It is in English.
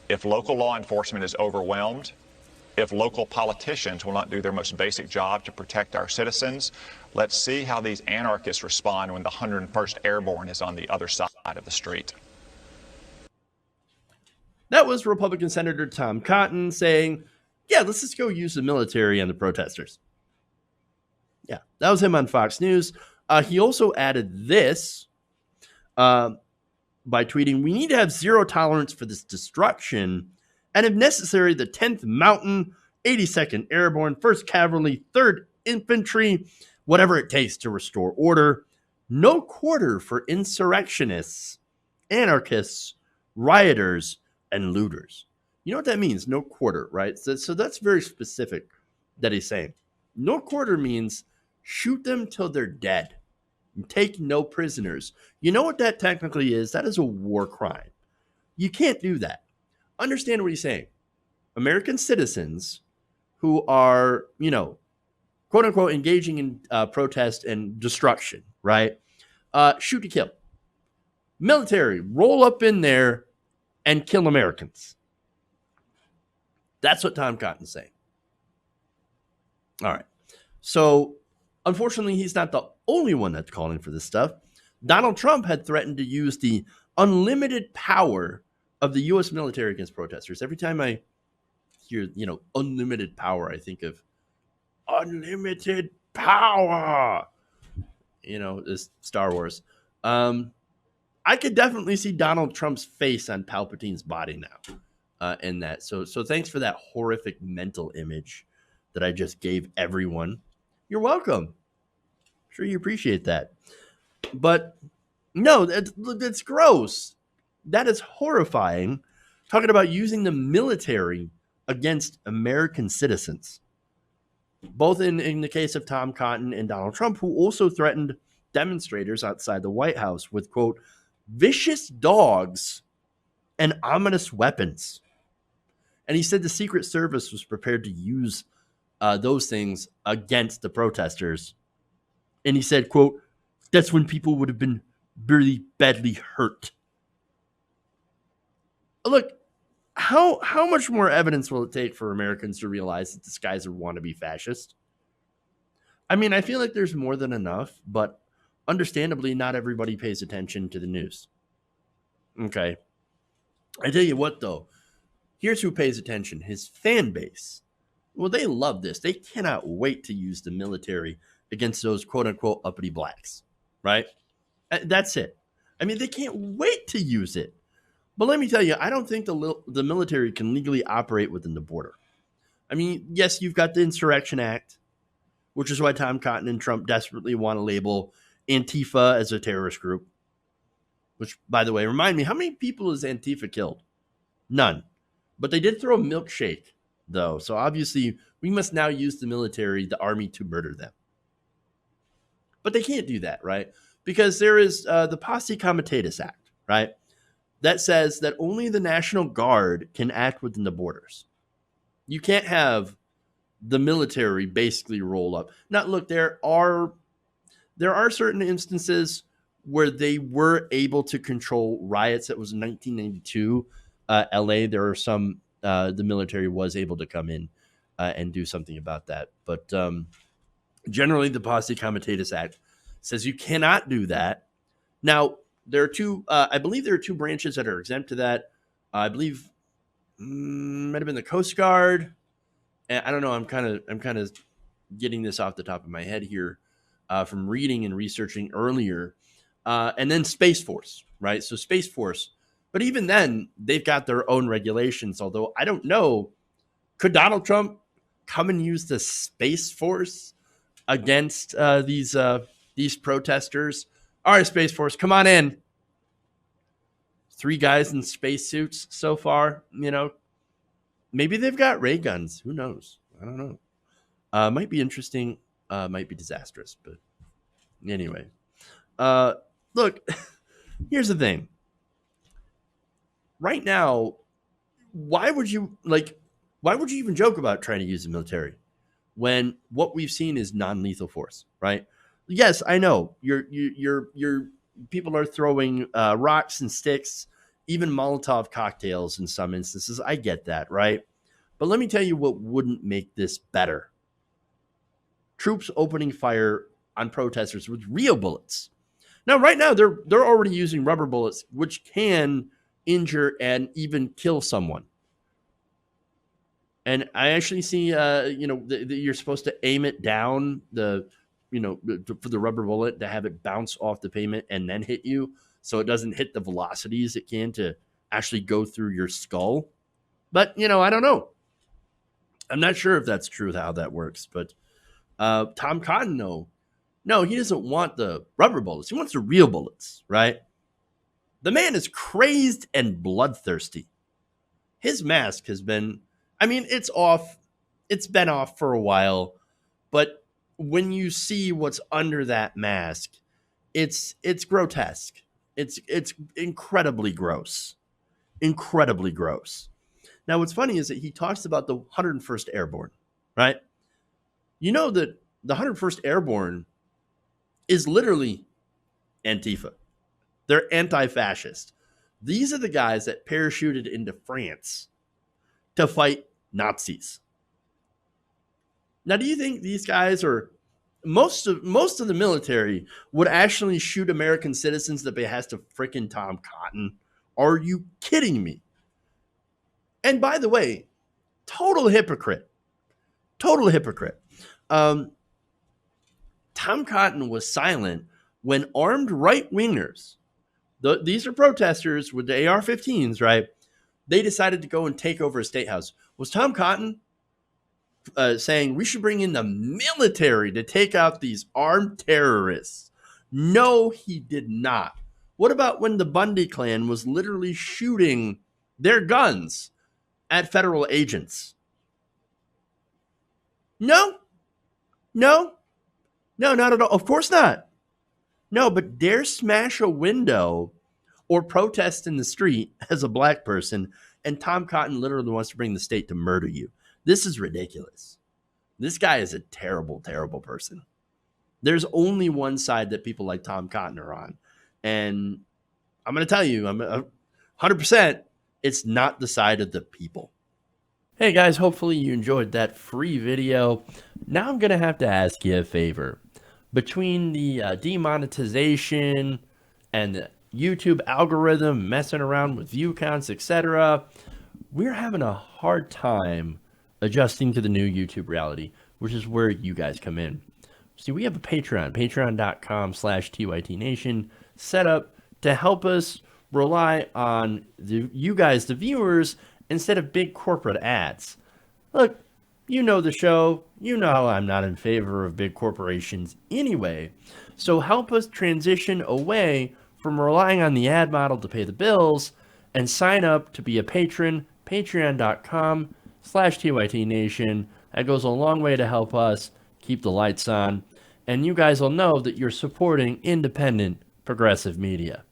If local law enforcement is overwhelmed, if local politicians will not do their most basic job to protect our citizens, let's see how these anarchists respond when the 101st Airborne is on the other side of the street. That was Republican Senator Tom Cotton saying, yeah, let's just go use the military on the protesters. Yeah, that was him on Fox News. He also added this by tweeting, we need to have zero tolerance for this destruction, and if necessary, the 10th Mountain, 82nd Airborne, 1st Cavalry, 3rd Infantry, whatever it takes to restore order. No quarter for insurrectionists, anarchists, rioters, and looters. You know what that means? No quarter, right? So that's very specific that he's saying. No quarter means shoot them till they're dead. Take no prisoners. You know what that technically is? That is a war crime. You can't do that. Understand what he's saying. American citizens who are, quote unquote, engaging in protest and destruction, right? Shoot to kill. Military, roll up in there and kill Americans. That's what Tom Cotton's saying. All right. So, unfortunately, he's not the only one that's calling for this stuff. Donald Trump had threatened to use the unlimited power of the U.S. military against protesters. Every time I hear, unlimited power, I think of unlimited power. This Star Wars. I could definitely see Donald Trump's face on Palpatine's body now in that. So thanks for that horrific mental image that I just gave everyone. You're welcome. Sure you appreciate that. But no, that's gross. That is horrifying. Talking about using the military against American citizens. Both in the case of Tom Cotton and Donald Trump, who also threatened demonstrators outside the White House with, quote, vicious dogs and ominous weapons. And he said the Secret Service was prepared to use those things against the protesters. And he said, quote, that's when people would have been really badly hurt. Look, how much more evidence will it take for Americans to realize that this guy's a wannabe fascist? I mean, I feel like there's more than enough, but understandably, not everybody pays attention to the news. Okay. I tell you what, though, here's who pays attention. His fan base. Well, they love this. They cannot wait to use the military against those quote-unquote uppity blacks, right? That's it. I mean, they can't wait to use it. But let me tell you, I don't think the military can legally operate within the border. I mean, yes, you've got the Insurrection Act, which is why Tom Cotton and Trump desperately want to label Antifa as a terrorist group. Which, by the way, remind me, how many people has Antifa killed? None. But they did throw a milkshake, though. So obviously, we must now use the military, the army, to murder them. But they can't do that, right? Because there is the Posse Comitatus Act, right? That says that only the National Guard can act within the borders. You can't have the military basically roll up. Now, look, there are certain instances where they were able to control riots. That was in 1992, LA. There are some, the military was able to come in and do something about that. But generally, the Posse Comitatus Act says you cannot do that. Now, there are two, I believe there are two branches that are exempt to that. I believe might have been the Coast Guard. And I don't know. I'm kind of getting this off the top of my head here from reading and researching earlier. And then Space Force, right? So Space Force. But even then, they've got their own regulations. Although I don't know, could Donald Trump come and use the Space Force against these protesters? All right, Space Force, come on in. 3 guys in spacesuits so far, Maybe they've got ray guns. Who knows? I don't know. Might be interesting. Might be disastrous. But anyway. Look, here's the thing. Right now, why would you even joke about trying to use the military when what we've seen is non-lethal force, right? Yes, I know. Your people are throwing rocks and sticks even Molotov cocktails in some instances. I get that, right? But let me tell you what wouldn't make this better. Troops opening fire on protesters with real bullets. Now, right now, they're already using rubber bullets, which can injure and even kill someone. And I actually see, you're supposed to aim it down for the rubber bullet to have it bounce off the pavement and then hit you, so it doesn't hit the velocities it can to actually go through your skull. But I don't know. I'm not sure if that's true how that works. But Tom Cotton, no, he doesn't want the rubber bullets. He wants the real bullets, right? The man is crazed and bloodthirsty. His mask has been, it's off. It's been off for a while. But when you see what's under that mask, it's grotesque. It's incredibly gross. Incredibly gross. Now, what's funny is that he talks about the 101st Airborne, right? You know that the 101st Airborne is literally Antifa. They're anti-fascist. These are the guys that parachuted into France to fight Nazis. Now, do you think these guys are most of the military would actually shoot American citizens at the behest of frickin' Tom Cotton? Are you kidding me? And by the way, total hypocrite. Total hypocrite. Tom Cotton was silent when armed right-wingers, these are protesters with the AR-15s, right? They decided to go and take over a state house. Was Tom Cotton saying we should bring in the military to take out these armed terrorists? No, he did not. What about when the Bundy clan was literally shooting their guns at federal agents? No, not at all. Of course not. No, but dare smash a window or protest in the street as a black person, and Tom Cotton literally wants to bring the state to murder you. This is ridiculous. This guy is a terrible, terrible person. There's only one side that people like Tom Cotton are on. And I'm going to tell you, I'm 100%, it's not the side of the people. Hey guys, hopefully you enjoyed that free video. Now I'm going to have to ask you a favor. Between the demonetization and the YouTube algorithm messing around with view counts, etc., we're having a hard time adjusting to the new YouTube reality, which is where you guys come in. See, we have a Patreon, patreon.com/TYTNation, set up to help us rely on you guys, the viewers, instead of big corporate ads. Look, you know the show. You know I'm not in favor of big corporations anyway. So help us transition away from relying on the ad model to pay the bills and sign up to be a patron, patreon.com/TYTNation. That goes a long way to help us keep the lights on. And you guys will know that you're supporting independent progressive media.